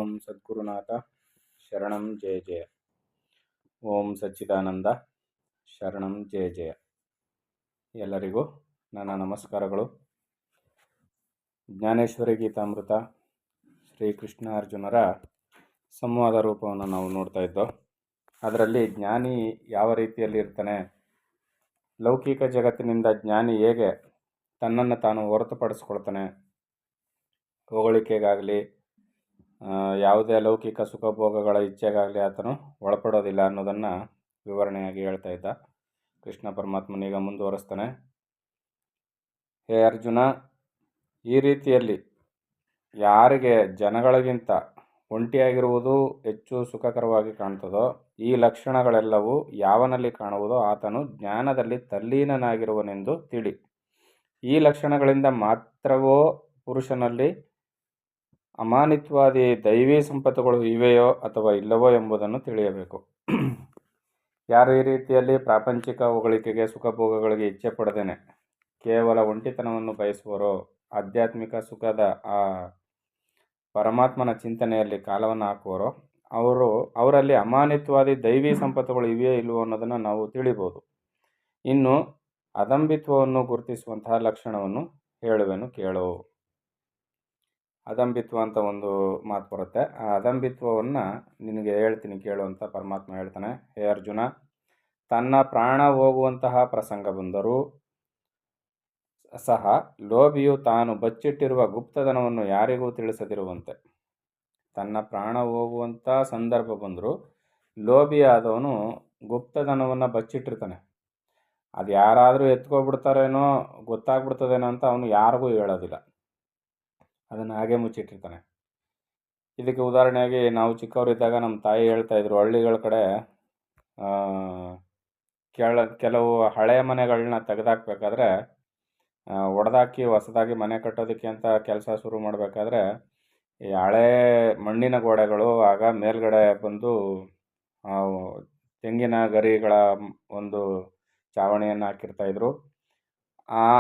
ಓಂ ಸದ್ಗುರುನಾಥ ಶರಣಂ ಜಯ ಜಯ. ಓಂ ಸಚ್ಚಿದಾನಂದ ಶರಣಂ ಜಯ ಜಯ. ಎಲ್ಲರಿಗೂ ನನ್ನ ನಮಸ್ಕಾರಗಳು. ಜ್ಞಾನೇಶ್ವರಿ ಗೀತಾಮೃತ ಶ್ರೀಕೃಷ್ಣ ಅರ್ಜುನರ ಸಂವಾದ ರೂಪವನ್ನು ನಾವು ನೋಡ್ತಾ ಇದ್ದೋ. ಅದರಲ್ಲಿ ಜ್ಞಾನಿ ಯಾವ ರೀತಿಯಲ್ಲಿ ಇರ್ತಾನೆ, ಲೌಕಿಕ ಜಗತ್ತಿನಿಂದ ಜ್ಞಾನಿ ಹೇಗೆ ತನ್ನನ್ನು ತಾನು ಹೊರತುಪಡಿಸ್ಕೊಳ್ತಾನೆ, ಹೊಗಳಿಕೆಗಾಗಲಿ ಯಾವುದೇ ಲೌಕಿಕ ಸುಖಭೋಗಗಳ ಇಚ್ಛೆಗಾಗಲಿ ಆತನು ಒಳಪಡೋದಿಲ್ಲ ಅನ್ನೋದನ್ನು ವಿವರಣೆಯಾಗಿ ಹೇಳ್ತಾ ಇದ್ದ. ಕೃಷ್ಣ ಪರಮಾತ್ಮನೀಗ ಮುಂದುವರಿಸ್ತಾನೆ. ಹೇ ಅರ್ಜುನ, ಈ ರೀತಿಯಲ್ಲಿ ಯಾರಿಗೆ ಜನಗಳಿಗಿಂತ ಒಂಟಿಯಾಗಿರುವುದು ಹೆಚ್ಚು ಸುಖಕರವಾಗಿ ಕಾಣ್ತದೋ, ಈ ಲಕ್ಷಣಗಳೆಲ್ಲವೂ ಯಾವನಲ್ಲಿ ಕಾಣುವುದೋ ಆತನು ಜ್ಞಾನದಲ್ಲಿ ತಲ್ಲೀನನಾಗಿರುವನೆಂದು ತಿಳಿ. ಈ ಲಕ್ಷಣಗಳಿಂದ ಮಾತ್ರವೋ ಪುರುಷನಲ್ಲಿ ಅಮಾನಿತ್ವಾದಿ ದೈವೀ ಸಂಪತ್ತುಗಳು ಇವೆಯೋ ಅಥವಾ ಇಲ್ಲವೋ ಎಂಬುದನ್ನು ತಿಳಿಯಬೇಕು. ಯಾರು ಈ ರೀತಿಯಲ್ಲಿ ಪ್ರಾಪಂಚಿಕ ಹೊಗಳಿಕೆಗೆ ಸುಖಭೋಗಗಳಿಗೆ ಇಚ್ಛೆ ಪಡೆದೇನೆ ಕೇವಲ ಒಂಟಿತನವನ್ನು ಬಯಸುವರೋ, ಆಧ್ಯಾತ್ಮಿಕ ಸುಖದ ಆ ಪರಮಾತ್ಮನ ಚಿಂತನೆಯಲ್ಲಿ ಕಾಲವನ್ನು ಹಾಕುವರೋ ಅವರಲ್ಲಿ ಅಮಾನಿತ್ವಾದಿ ದೈವೀ ಸಂಪತ್ತುಗಳು ಇವೆಯೋ ಇಲ್ಲವೋ ಅನ್ನೋದನ್ನು ನಾವು ತಿಳಿಬೋದು. ಇನ್ನು ಅದಂಬಿತ್ವವನ್ನು ಗುರುತಿಸುವಂತಹ ಲಕ್ಷಣವನ್ನು ಹೇಳುವೆನು ಕೇಳು. ಅದಂಬಿತ್ವ ಅಂತ ಒಂದು ಮಾತು ಬರುತ್ತೆ. ಆ ಅದಂಬಿತ್ವವನ್ನು ನಿನಗೆ ಹೇಳ್ತೀನಿ ಕೇಳು ಅಂತ ಪರಮಾತ್ಮ ಹೇಳ್ತಾನೆ. ಹೇ ಅರ್ಜುನ, ತನ್ನ ಪ್ರಾಣ ಹೋಗುವಂತಹ ಪ್ರಸಂಗ ಬಂದರೂ ಸಹ ಲೋಭಿಯು ತಾನು ಬಚ್ಚಿಟ್ಟಿರುವ ಗುಪ್ತಧನವನ್ನು ಯಾರಿಗೂ ತಿಳಿಸದಿರುವಂತೆ. ತನ್ನ ಪ್ರಾಣ ಹೋಗುವಂಥ ಸಂದರ್ಭ ಬಂದರೂ ಲೋಭಿಯಾದವನು ಗುಪ್ತಧನವನ್ನು ಬಚ್ಚಿಟ್ಟಿರ್ತಾನೆ. ಅದು ಯಾರಾದರೂ ಎತ್ಕೊಬಿಡ್ತಾರೇನೋ, ಗೊತ್ತಾಗ್ಬಿಡ್ತದೇನೋ ಅಂತ ಅವನು ಯಾರಿಗೂ ಹೇಳೋದಿಲ್ಲ, ಅದನ್ನು ಹಾಗೆ ಮುಚ್ಚಿಟ್ಟಿರ್ತಾನೆ. ಇದಕ್ಕೆ ಉದಾಹರಣೆಯಾಗಿ ನಾವು ಚಿಕ್ಕವರಿದ್ದಾಗ ನಮ್ಮ ತಾಯಿ ಹೇಳ್ತಾಯಿದ್ರು, ಹಳ್ಳಿಗಳ ಕಡೆ ಕೆಲವು ಹಳೆಯ ಮನೆಗಳನ್ನ ತೆಗೆದಾಕ್ಬೇಕಾದ್ರೆ, ಒಡೆದಾಕಿ ಹೊಸದಾಗಿ ಮನೆ ಕಟ್ಟೋದಕ್ಕೆ ಅಂತ ಕೆಲಸ ಶುರು ಮಾಡಬೇಕಾದ್ರೆ ಈ ಹಳೆ ಮಣ್ಣಿನ ಗೋಡೆಗಳು ಆಗ ಮೇಲ್ಗಡೆ ಬಂದು ತೆಂಗಿನ ಗರಿಗಳ ಒಂದು ಚಾವಣಿಯನ್ನು ಹಾಕಿರ್ತಾಯಿದ್ರು.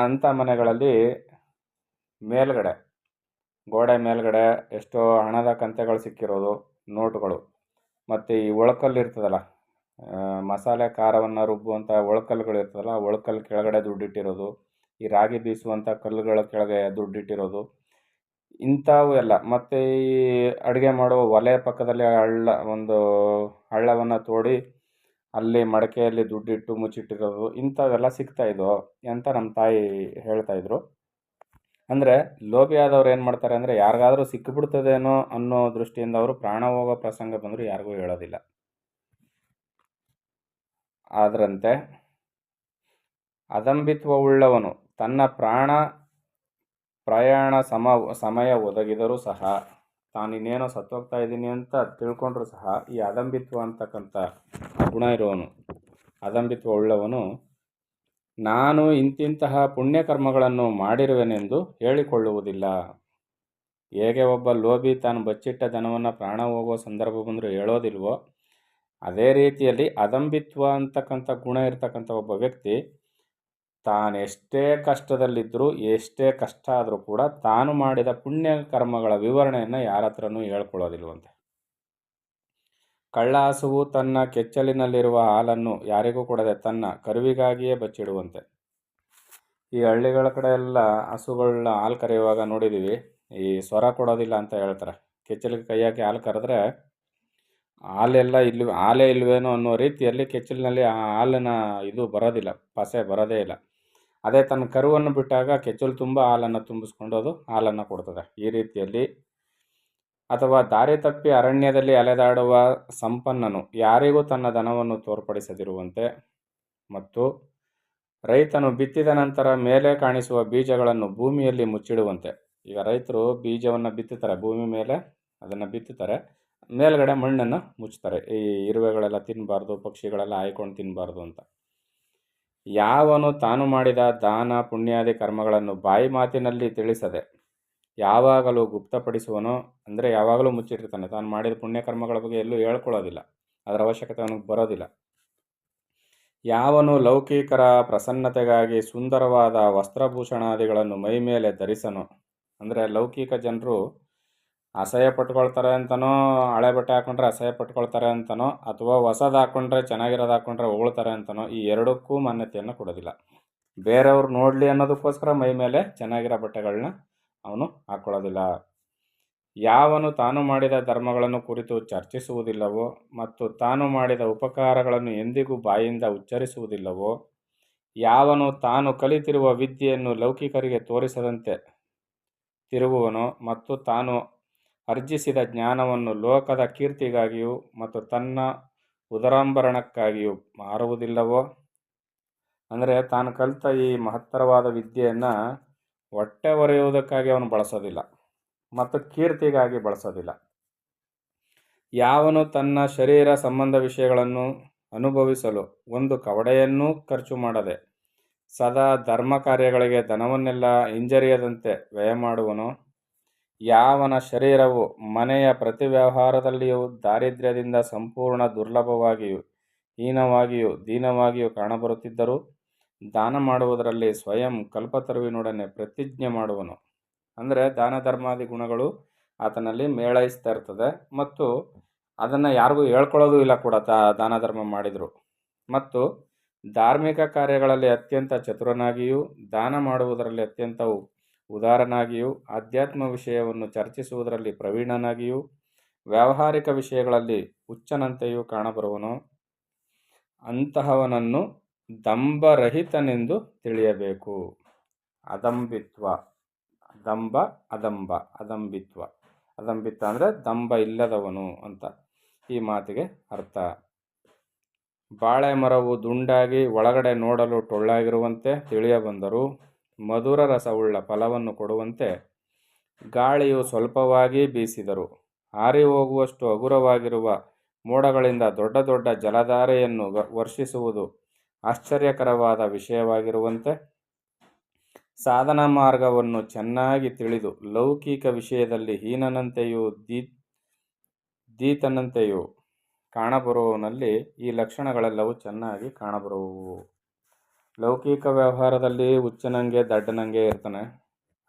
ಅಂಥ ಮನೆಗಳಲ್ಲಿ ಮೇಲ್ಗಡೆ ಗೋಡೆ ಮೇಲ್ಗಡೆ ಎಷ್ಟೋ ಹಣದ ಕಂತೆಗಳು ಸಿಕ್ಕಿರೋದು, ನೋಟುಗಳು, ಮತ್ತು ಈ ಒಳಕಲ್ಲು ಇರ್ತದಲ್ಲ, ಮಸಾಲೆ ಖಾರವನ್ನು ರುಬ್ಬುವಂಥ ಒಳಕಲ್ಲುಗಳು ಇರ್ತದಲ್ಲ, ಒಳಕಲ್ಲು ಕೆಳಗಡೆ ದುಡ್ಡಿಟ್ಟಿರೋದು, ಈ ರಾಗಿ ಬೀಸುವಂಥ ಕಲ್ಲುಗಳ ಕೆಳಗೆ ದುಡ್ಡಿಟ್ಟಿರೋದು, ಇಂಥವು ಎಲ್ಲ. ಮತ್ತು ಈ ಅಡುಗೆ ಮಾಡುವ ಒಲೆ ಪಕ್ಕದಲ್ಲಿ ಒಂದು ಹಳ್ಳವನ್ನು ತೋಡಿ ಅಲ್ಲಿ ಮಡಕೆಯಲ್ಲಿ ದುಡ್ಡಿಟ್ಟು ಮುಚ್ಚಿಟ್ಟಿರೋದು, ಇಂಥವೆಲ್ಲ ಸಿಗ್ತಾಯಿದ್ವು ಅಂತ ನಮ್ಮ ತಾಯಿ ಹೇಳ್ತಾಯಿದ್ರು. ಅಂದರೆ ಲೋಭಿ ಆದವ್ರು ಏನು ಮಾಡ್ತಾರೆ ಅಂದರೆ, ಯಾರಿಗಾದರೂ ಸಿಕ್ಕಿಬಿಡ್ತದೇನೋ ಅನ್ನೋ ದೃಷ್ಟಿಯಿಂದ ಅವರು ಪ್ರಾಣ ಹೋಗೋ ಪ್ರಸಂಗ ಬಂದರೂ ಯಾರಿಗೂ ಹೇಳೋದಿಲ್ಲ. ಅದರಂತೆ ಅದಂಬಿತ್ವವುಳ್ಳವನು ತನ್ನ ಪ್ರಯಾಣ ಸಮಯ ಒದಗಿದರೂ ಸಹ, ತಾನಿನ್ನೇನೋ ಸತ್ತೋಗ್ತಾ ಇದ್ದೀನಿ ಅಂತ ತಿಳ್ಕೊಂಡ್ರೂ ಸಹ ಈ ಅದಂಬಿತ್ವ ಅಂತಕ್ಕಂಥ ಗುಣ ಇರುವವನು, ಅದಂಬಿತ್ವವುಳ್ಳವನು ನಾನು ಇಂತಿಂತಹ ಪುಣ್ಯಕರ್ಮಗಳನ್ನು ಮಾಡಿರುವೆನೆಂದು ಹೇಳಿಕೊಳ್ಳುವುದಿಲ್ಲ. ಹೇಗೆ ಒಬ್ಬ ಲೋಭಿ ತಾನು ಬಚ್ಚಿಟ್ಟ ಧನವನ್ನು ಪ್ರಾಣ ಹೋಗುವ ಸಂದರ್ಭ ಬಂದರೂ ಹೇಳೋದಿಲ್ವೋ, ಅದೇ ರೀತಿಯಲ್ಲಿ ಅದಂಬಿತ್ವ ಅಂತಕ್ಕಂಥ ಗುಣ ಇರ್ತಕ್ಕಂಥ ಒಬ್ಬ ವ್ಯಕ್ತಿ ತಾನೆಷ್ಟೇ ಕಷ್ಟದಲ್ಲಿದ್ದರೂ, ಎಷ್ಟೇ ಕಷ್ಟ ಆದರೂ ಕೂಡ ತಾನು ಮಾಡಿದ ಪುಣ್ಯ ಕರ್ಮಗಳ ವಿವರಣೆಯನ್ನು ಯಾರ ಹತ್ರನೂ ಹೇಳ್ಕೊಳ್ಳೋದಿಲ್ವಂತೆ. ಕಳ್ಳ ಹಸುವು ತನ್ನ ಕೆಚ್ಚಲಿನಲ್ಲಿರುವ ಹಾಲನ್ನು ಯಾರಿಗೂ ಕೊಡದೆ ತನ್ನ ಕರುವಿಗಾಗಿಯೇ ಬಚ್ಚಿಡುವಂತೆ. ಈ ಹಳ್ಳಿಗಳ ಕಡೆ ಎಲ್ಲ ಹಸುಗಳನ್ನ ಹಾಲು ಕರೆಯುವಾಗ ನೋಡಿದ್ದೀವಿ, ಈ ಸ್ವರ ಕೊಡೋದಿಲ್ಲ ಅಂತ ಹೇಳ್ತಾರೆ. ಕೆಚ್ಚಲಿಗೆ ಕೈ ಹಾಕಿ ಹಾಲು ಕರೆದ್ರೆ ಹಾಲೇ ಇಲ್ವೇನೋ ಅನ್ನೋ ರೀತಿಯಲ್ಲಿ ಕೆಚ್ಚಲಿನಲ್ಲಿ ಆ ಹಾಲಿನ ಇದು ಬರೋದಿಲ್ಲ, ಪಸೆ ಬರೋದೇ ಇಲ್ಲ. ಅದೇ ತನ್ನ ಕರುವನ್ನು ಬಿಟ್ಟಾಗ ಕೆಚ್ಚಲು ತುಂಬ ಹಾಲನ್ನು ತುಂಬಿಸ್ಕೊಂಡು ಅದು ಹಾಲನ್ನು ಕೊಡ್ತದೆ. ಈ ರೀತಿಯಲ್ಲಿ ಅಥವಾ ದಾರಿ ತಪ್ಪಿ ಅರಣ್ಯದಲ್ಲಿ ಅಲೆದಾಡುವ ಸಂಪನ್ನನು ಯಾರಿಗೂ ತನ್ನ ಧನವನ್ನು ತೋರ್ಪಡಿಸದಿರುವಂತೆ, ಮತ್ತು ರೈತನು ಬಿತ್ತಿದ ನಂತರ ಮೇಲೆ ಕಾಣಿಸುವ ಬೀಜಗಳನ್ನು ಭೂಮಿಯಲ್ಲಿ ಮುಚ್ಚಿಡುವಂತೆ. ಈಗ ರೈತರು ಬೀಜವನ್ನು ಬಿತ್ತುತ್ತಾರೆ, ಭೂಮಿ ಮೇಲೆ ಅದನ್ನು ಬಿತ್ತುತ್ತಾರೆ, ಮೇಲ್ಗಡೆ ಮಣ್ಣನ್ನು ಮುಚ್ತಾರೆ, ಈ ಇರುವೆಗಳೆಲ್ಲ ತಿನ್ನಬಾರ್ದು, ಪಕ್ಷಿಗಳೆಲ್ಲ ಆಯ್ಕೊಂಡು ತಿನ್ನಬಾರ್ದು ಅಂತ. ಯಾವನು ತಾನು ಮಾಡಿದ ದಾನ ಪುಣ್ಯಾದಿ ಕರ್ಮಗಳನ್ನು ಬಾಯಿ ಮಾತಿನಲ್ಲಿ ತಿಳಿಸದೆ ಯಾವಾಗಲೂ ಗುಪ್ತಪಡಿಸುವನೋ, ಅಂದರೆ ಯಾವಾಗಲೂ ಮುಚ್ಚಿಟ್ಟಿರ್ತಾನೆ, ತಾನು ಮಾಡಿದ ಪುಣ್ಯಕರ್ಮಗಳ ಬಗ್ಗೆ ಎಲ್ಲೂ ಹೇಳ್ಕೊಳ್ಳೋದಿಲ್ಲ, ಅದರ ಅವಶ್ಯಕತೆ ಅವನಿಗೆ ಬರೋದಿಲ್ಲ. ಯಾವನು ಲೌಕಿಕರ ಪ್ರಸನ್ನತೆಗಾಗಿ ಸುಂದರವಾದ ವಸ್ತ್ರಭೂಷಣಾದಿಗಳನ್ನು ಮೈ ಮೇಲೆ ಧರಿಸನೋ, ಅಂದರೆ ಲೌಕಿಕ ಜನರು ಅಸಹ್ಯ ಪಟ್ಕೊಳ್ತಾರೆ ಅಂತನೋ, ಹಳೆ ಬಟ್ಟೆ ಹಾಕ್ಕೊಂಡ್ರೆ ಅಸಹ್ಯ ಪಟ್ಕೊಳ್ತಾರೆ ಅಂತನೋ, ಅಥವಾ ಹೊಸದು ಹಾಕ್ಕೊಂಡ್ರೆ ಚೆನ್ನಾಗಿರೋದು ಹಾಕ್ಕೊಂಡ್ರೆ ಹೊಗಳ್ತಾರೆ ಅಂತನೋ, ಈ ಎರಡಕ್ಕೂ ಮಾನ್ಯತೆಯನ್ನು ಕೊಡೋದಿಲ್ಲ. ಬೇರೆಯವ್ರು ನೋಡಲಿ ಅನ್ನೋದಕ್ಕೋಸ್ಕರ ಮೈ ಮೇಲೆ ಚೆನ್ನಾಗಿರೋ ಬಟ್ಟೆಗಳನ್ನ ಅವನು ಹಾಕ್ಕೊಳ್ಳೋದಿಲ್ಲ. ಯಾವನು ತಾನು ಮಾಡಿದ ಧರ್ಮಗಳನ್ನು ಕುರಿತು ಚರ್ಚಿಸುವುದಿಲ್ಲವೋ ಮತ್ತು ತಾನು ಮಾಡಿದ ಉಪಕಾರಗಳನ್ನು ಎಂದಿಗೂ ಬಾಯಿಂದ ಉಚ್ಚರಿಸುವುದಿಲ್ಲವೋ, ಯಾವನು ತಾನು ಕಲಿತಿರುವ ವಿದ್ಯೆಯನ್ನು ಲೌಕಿಕರಿಗೆ ತೋರಿಸದಂತೆ ತಿರುಗುವನೋ ಮತ್ತು ತಾನು ಅರ್ಜಿಸಿದ ಜ್ಞಾನವನ್ನು ಲೋಕದ ಕೀರ್ತಿಗಾಗಿಯೂ ಮತ್ತು ತನ್ನ ಉದರಾಂಬರಣಕ್ಕಾಗಿಯೂ ಮಾರುವುದಿಲ್ಲವೋ, ಅಂದರೆ ತಾನು ಕಲಿತ ಈ ಮಹತ್ತರವಾದ ವಿದ್ಯೆಯನ್ನು ಹೊಟ್ಟೆ ಹೊರೆಯುವುದಕ್ಕಾಗಿ ಅವನು ಬಳಸೋದಿಲ್ಲ ಮತ್ತು ಕೀರ್ತಿಗಾಗಿ ಬಳಸೋದಿಲ್ಲ. ಯಾವನು ತನ್ನ ಶರೀರ ಸಂಬಂಧ ವಿಷಯಗಳನ್ನು ಅನುಭವಿಸಲು ಒಂದು ಕವಡೆಯನ್ನೂ ಖರ್ಚು ಮಾಡದೆ ಸದಾ ಧರ್ಮ ಕಾರ್ಯಗಳಿಗೆ ಧನವನ್ನೆಲ್ಲ ಹಿಂಜರಿಯದಂತೆ ವ್ಯಯ ಮಾಡುವನೋ, ಯಾವನ ಶರೀರವು ಮನೆಯ ಪ್ರತಿ ವ್ಯವಹಾರದಲ್ಲಿಯೂ ದಾರಿದ್ರ್ಯದಿಂದ ಸಂಪೂರ್ಣ ದುರ್ಲಭವಾಗಿಯೂ ಹೀನವಾಗಿಯೂ ದೀನವಾಗಿಯೂ ಕಾಣಬರುತ್ತಿದ್ದರೂ ದಾನ ಮಾಡುವುದರಲ್ಲಿ ಸ್ವಯಂ ಕಲ್ಪತರುವಿನೊಡನೆ ಪ್ರತಿಜ್ಞೆ ಮಾಡುವನು. ಅಂದರೆ ದಾನ ಧರ್ಮಾದಿ ಗುಣಗಳು ಆತನಲ್ಲಿ ಮೇಳೈಸ್ತಾ ಇರ್ತದೆ ಮತ್ತು ಅದನ್ನು ಯಾರಿಗೂ ಹೇಳ್ಕೊಳ್ಳೋದು ಇಲ್ಲ ಕೂಡ ದಾನ ಧರ್ಮ ಮಾಡಿದರು. ಮತ್ತು ಧಾರ್ಮಿಕ ಕಾರ್ಯಗಳಲ್ಲಿ ಅತ್ಯಂತ ಚತುರನಾಗಿಯೂ ದಾನ ಮಾಡುವುದರಲ್ಲಿ ಅತ್ಯಂತ ಉದಾರನಾಗಿಯೂ ಆಧ್ಯಾತ್ಮ ವಿಷಯವನ್ನು ಚರ್ಚಿಸುವುದರಲ್ಲಿ ಪ್ರವೀಣನಾಗಿಯೂ ವ್ಯಾವಹಾರಿಕ ವಿಷಯಗಳಲ್ಲಿ ಹುಚ್ಚನಂತೆಯೂ ಕಾಣಬರುವನು. ಅಂತಹವನನ್ನು ದಂಭರಹಿತನೆಂದು ತಿಳಿಯಬೇಕು. ಅದಂಬಿತ್ವ, ದಂಭ ಅದಂಬ, ಅದಂಬಿತ್ವ. ಅದಂಬಿತ್ವ ಅಂದರೆ ದಂಭ ಇಲ್ಲದವನು ಅಂತ ಈ ಮಾತಿಗೆ ಅರ್ಥ. ಬಾಳೆ ಮರವು ದುಂಡಾಗಿ ಒಳಗಡೆ ನೋಡಲು ಟೊಳ್ಳಾಗಿರುವಂತೆ ತಿಳಿಯಬಂದರೂ ಮಧುರ ರಸವುಳ್ಳ ಫಲವನ್ನು ಕೊಡುವಂತೆ ಗಾಳಿಯು ಸ್ವಲ್ಪವಾಗಿ ಬೀಸಿದರೂ ಹಾರಿ ಹೋಗುವಷ್ಟು ಹಗುರವಾಗಿರುವ ಮೋಡಗಳಿಂದ ದೊಡ್ಡ ದೊಡ್ಡ ಜಲಧಾರೆಯನ್ನು ವರ್ಷಿಸುವುದು ಆಶ್ಚರ್ಯಕರವಾದ ವಿಷಯವಾಗಿರುವಂತೆ ಸಾಧನಾ ಮಾರ್ಗವನ್ನು ಚೆನ್ನಾಗಿ ತಿಳಿದು ಲೌಕಿಕ ವಿಷಯದಲ್ಲಿ ಹೀನನಂತೆಯೂ ದೀತನಂತೆಯೂ ಕಾಣಬರುವವನಲ್ಲಿ ಈ ಲಕ್ಷಣಗಳೆಲ್ಲವೂ ಚೆನ್ನಾಗಿ ಕಾಣಬರುವವು. ಲೌಕಿಕ ವ್ಯವಹಾರದಲ್ಲಿ ಹುಚ್ಚನಂಗೆ ದಡ್ಡನಂಗೆ ಇರ್ತಾನೆ,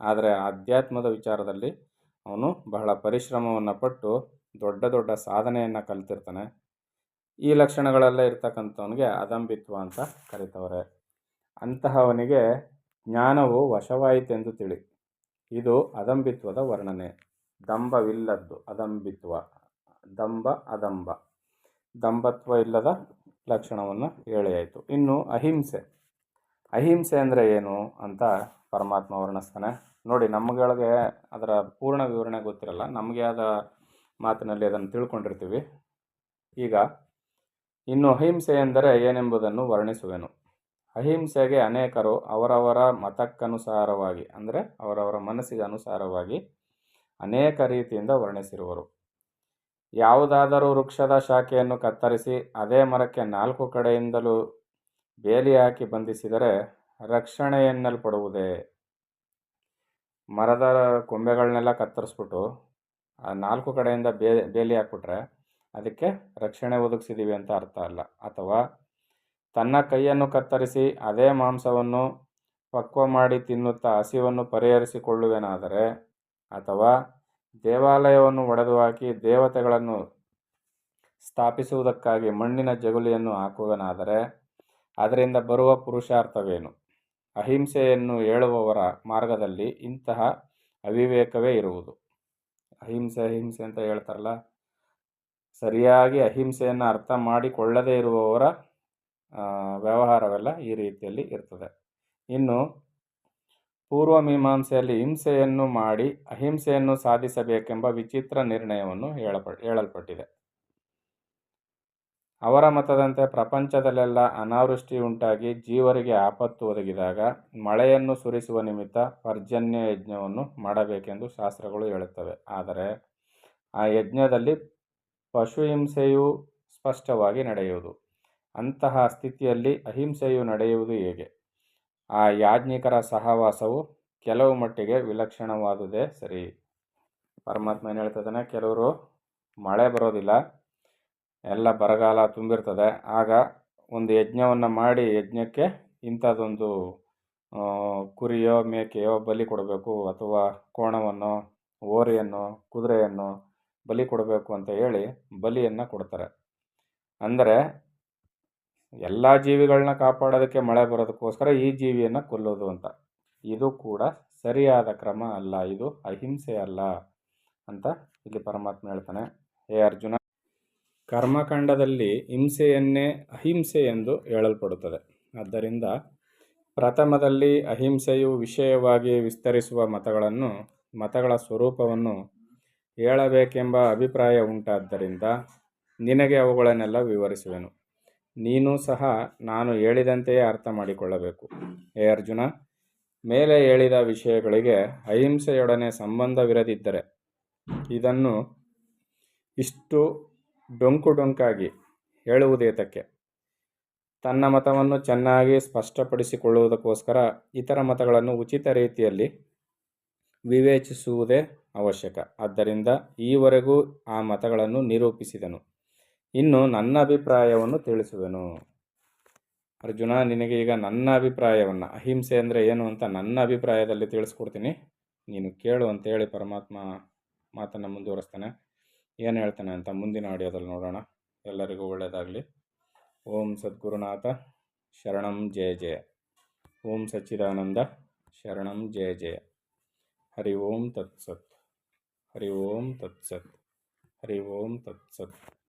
ಆದರೆ ಆಧ್ಯಾತ್ಮದ ವಿಚಾರದಲ್ಲಿ ಅವನು ಬಹಳ ಪರಿಶ್ರಮವನ್ನು ಪಟ್ಟು ದೊಡ್ಡ ದೊಡ್ಡ ಸಾಧನೆಯನ್ನು ಕಲಿತಿರ್ತಾನೆ. ಈ ಲಕ್ಷಣಗಳೆಲ್ಲ ಇರ್ತಕ್ಕಂಥವನಿಗೆ ಅದಂಬಿತ್ವ ಅಂತ ಕರೀತವ್ರೆ. ಅಂತಹವನಿಗೆ ಜ್ಞಾನವು ವಶವಾಯಿತೆಂದು ತಿಳಿ. ಇದು ಅದಂಬಿತ್ವದ ವರ್ಣನೆ. ದಂಭವಿಲ್ಲದ್ದು ಅದಂಬಿತ್ವ, ದಂಭ ಅದಂಬ, ದಂಭತ್ವ ಇಲ್ಲದ ಲಕ್ಷಣವನ್ನು ಹೇಳಿಯಾಯಿತು. ಇನ್ನು ಅಹಿಂಸೆ. ಅಹಿಂಸೆ ಅಂದರೆ ಏನು ಅಂತ ಪರಮಾತ್ಮ ವರ್ಣಿಸ್ತಾನೆ. ನೋಡಿ, ನಮ್ಮಗಳಿಗೆ ಅದರ ಪೂರ್ಣ ವಿವರಣೆ ಗೊತ್ತಿರಲ್ಲ, ನಮಗೆ ಆದ ಮಾತಿನಲ್ಲಿ ಅದನ್ನು ತಿಳ್ಕೊಂಡಿರ್ತೀವಿ. ಈಗ ಇನ್ನು ಅಹಿಂಸೆ ಎಂದರೆ ಏನೆಂಬುದನ್ನು ವರ್ಣಿಸುವೆನು. ಅಹಿಂಸೆಗೆ ಅನೇಕರು ಅವರವರ ಮತಕ್ಕನುಸಾರವಾಗಿ, ಅಂದರೆ ಅವರವರ ಮನಸ್ಸಿಗೆ ಅನುಸಾರವಾಗಿ ಅನೇಕ ರೀತಿಯಿಂದ ವರ್ಣಿಸಿರುವರು. ಯಾವುದಾದರೂ ವೃಕ್ಷದ ಶಾಖೆಯನ್ನು ಕತ್ತರಿಸಿ ಅದೇ ಮರಕ್ಕೆ 4 ಕಡೆಯಿಂದಲೂ ಬೇಲಿ ಹಾಕಿ ಬಂಧಿಸಿದರೆ ರಕ್ಷಣೆ ಎನ್ನಲ್ಪಡುವುದೇ? ಮರದ ಕೊಂಬೆಗಳನ್ನೆಲ್ಲ ಕತ್ತರಿಸ್ಬಿಟ್ಟು 4 ಕಡೆಯಿಂದ ಬೇಲಿ ಹಾಕ್ಬಿಟ್ರೆ ಅದಕ್ಕೆ ರಕ್ಷಣೆ ಒದಗಿಸಿದ್ದೀವಿ ಅಂತ ಅರ್ಥ ಅಲ್ಲ. ಅಥವಾ ತನ್ನ ಕೈಯನ್ನು ಕತ್ತರಿಸಿ ಅದೇ ಮಾಂಸವನ್ನು ಪಕ್ವ ಮಾಡಿ ತಿನ್ನುತ್ತಾ ಹಸಿವನ್ನು ಪರಿಹರಿಸಿಕೊಳ್ಳುವೆನಾದರೆ, ಅಥವಾ ದೇವಾಲಯವನ್ನು ಒಡೆದು ಹಾಕಿ ದೇವತೆಗಳನ್ನು ಸ್ಥಾಪಿಸುವುದಕ್ಕಾಗಿ ಮಣ್ಣಿನ ಜಗುಲಿಯನ್ನು ಹಾಕುವೆನಾದರೆ ಅದರಿಂದ ಬರುವ ಪುರುಷಾರ್ಥವೇನು? ಅಹಿಂಸೆಯನ್ನು ಹೇಳುವವರ ಮಾರ್ಗದಲ್ಲಿ ಇಂತಹ ಅವಿವೇಕವೇ ಇರುವುದು. ಅಹಿಂಸೆ ಅಹಿಂಸೆ ಅಂತ ಹೇಳ್ತಾರಲ್ಲ, ಸರಿಯಾಗಿ ಅಹಿಂಸೆಯನ್ನು ಅರ್ಥ ಮಾಡಿಕೊಳ್ಳದೇ ಇರುವವರ ವ್ಯವಹಾರವೆಲ್ಲ ಈ ರೀತಿಯಲ್ಲಿ ಇರ್ತದೆ. ಇನ್ನು ಪೂರ್ವಮೀಮಾಂಸೆಯಲ್ಲಿ ಹಿಂಸೆಯನ್ನು ಮಾಡಿ ಅಹಿಂಸೆಯನ್ನು ಸಾಧಿಸಬೇಕೆಂಬ ವಿಚಿತ್ರ ನಿರ್ಣಯವನ್ನು ಹೇಳಲ್ಪಟ್ಟಿದೆ. ಅವರ ಮತದಂತೆ ಪ್ರಪಂಚದಲ್ಲೆಲ್ಲ ಅನಾವೃಷ್ಟಿ ಉಂಟಾಗಿ ಜೀವರಿಗೆ ಆಪತ್ತು ಒದಗಿದಾಗ ಮಳೆಯನ್ನು ಸುರಿಸುವ ನಿಮಿತ್ತ ಪರ್ಜನ್ಯ ಯಜ್ಞವನ್ನು ಮಾಡಬೇಕೆಂದು ಶಾಸ್ತ್ರಗಳು ಹೇಳುತ್ತವೆ. ಆದರೆ ಆ ಯಜ್ಞದಲ್ಲಿ ಪಶು ಹಿಂಸೆಯು ಸ್ಪಷ್ಟವಾಗಿ ನಡೆಯುವುದು. ಅಂತಹ ಸ್ಥಿತಿಯಲ್ಲಿ ಅಹಿಂಸೆಯು ನಡೆಯುವುದು ಹೇಗೆ? ಆ ಯಾಜ್ಞಿಕರ ಸಹವಾಸವು ಕೆಲವು ಮಟ್ಟಿಗೆ ವಿಲಕ್ಷಣವಾದುದೇ ಸರಿ. ಪರಮಾತ್ಮ ಏನು ಹೇಳ್ತಿದ್ದಾನೆ, ಕೆಲವರು ಮಳೆ ಬರೋದಿಲ್ಲ, ಎಲ್ಲ ಬರಗಾಲ ತುಂಬಿರ್ತದೆ, ಆಗ ಒಂದು ಯಜ್ಞವನ್ನು ಮಾಡಿ ಯಜ್ಞಕ್ಕೆ ಇಂಥದ್ದೊಂದು ಕುರಿಯೋ ಮೇಕೆಯೋ ಬಲಿ ಕೊಡಬೇಕು, ಅಥವಾ ಕೋಣವನ್ನು ಹೋರಿಯನ್ನು ಕುದುರೆಯನ್ನು ಬಲಿ ಕೊಡಬೇಕು ಅಂತ ಹೇಳಿ ಬಲಿಯನ್ನು ಕೊಡ್ತಾರೆ. ಅಂದರೆ ಎಲ್ಲ ಜೀವಿಗಳನ್ನ ಕಾಪಾಡೋದಕ್ಕೆ ಮಳೆ ಬರೋದಕ್ಕೋಸ್ಕರ ಈ ಜೀವಿಯನ್ನು ಕೊಲ್ಲೋದು ಅಂತ. ಇದು ಕೂಡ ಸರಿಯಾದ ಕ್ರಮ ಅಲ್ಲ, ಇದು ಅಹಿಂಸೆ ಅಲ್ಲ ಅಂತ ಇಲ್ಲಿ ಪರಮಾತ್ಮ ಹೇಳ್ತಾನೆ. ಹೇ ಅರ್ಜುನ, ಕರ್ಮಕಾಂಡದಲ್ಲಿ ಹಿಂಸೆಯನ್ನೇ ಅಹಿಂಸೆ ಎಂದು ಹೇಳಲ್ಪಡುತ್ತದೆ. ಆದ್ದರಿಂದ ಪ್ರಥಮದಲ್ಲಿ ಅಹಿಂಸೆಯು ವಿಷಯವಾಗಿ ವಿಸ್ತರಿಸುವ ಮತಗಳ ಸ್ವರೂಪವನ್ನು ಹೇಳಬೇಕೆಂಬ ಅಭಿಪ್ರಾಯ ಉಂಟಾದ್ದರಿಂದ ನಿನಗೆ ಅವುಗಳನ್ನೆಲ್ಲ ವಿವರಿಸುವೆನು. ನೀನು ಸಹ ನಾನು ಹೇಳಿದಂತೆಯೇ ಅರ್ಥ ಮಾಡಿಕೊಳ್ಳಬೇಕು. ಹೇ ಅರ್ಜುನ, ಮೇಲೆ ಹೇಳಿದ ವಿಷಯಗಳಿಗೆ ಅಹಿಂಸೆಯೊಡನೆ ಸಂಬಂಧವಿರದಿದ್ದರೆ ಇದನ್ನು ಇಷ್ಟು ಡೊಂಕಾಗಿ ಹೇಳುವುದೇತಕ್ಕೆ? ತನ್ನ ಮತವನ್ನು ಚೆನ್ನಾಗಿ ಸ್ಪಷ್ಟಪಡಿಸಿಕೊಳ್ಳುವುದಕ್ಕೋಸ್ಕರ ಇತರ ಮತಗಳನ್ನು ಉಚಿತ ರೀತಿಯಲ್ಲಿ ವಿವೇಚಿಸುವುದೇ ಅವಶ್ಯಕ. ಆದ್ದರಿಂದ ಈವರೆಗೂ ಆ ಮತಗಳನ್ನು ನಿರೂಪಿಸಿದನು. ಇನ್ನು ನನ್ನ ಅಭಿಪ್ರಾಯವನ್ನು ತಿಳಿಸುವೆನು. ಅರ್ಜುನ, ನಿನಗೆ ಈಗ ನನ್ನ ಅಭಿಪ್ರಾಯವನ್ನು, ಅಹಿಂಸೆ ಅಂದರೆ ಏನು ಅಂತ ನನ್ನ ಅಭಿಪ್ರಾಯದಲ್ಲಿ ತಿಳಿಸ್ಕೊಡ್ತೀನಿ, ನೀನು ಕೇಳು ಅಂತೇಳಿ ಪರಮಾತ್ಮ ಮಾತನ್ನು ಮುಂದುವರಿಸ್ತಾನೆ. ಏನು ಹೇಳ್ತಾನೆ ಅಂತ ಮುಂದಿನ ಆಡಿಯೋದಲ್ಲಿ ನೋಡೋಣ. ಎಲ್ಲರಿಗೂ ಒಳ್ಳೆಯದಾಗಲಿ. ಓಂ ಸದ್ಗುರುನಾಥ ಶರಣಂ ಜಯ ಜಯ. ಓಂ ಸಚ್ಚಿದಾನಂದ ಶರಣಂ ಜಯ ಜಯ. ಹರಿ ಓಂ ತತ್ಸತ್. ಹರಿ ಓಂ ತತ್ಸತ್. ಹರಿ ಓಂ ತತ್ಸತ್.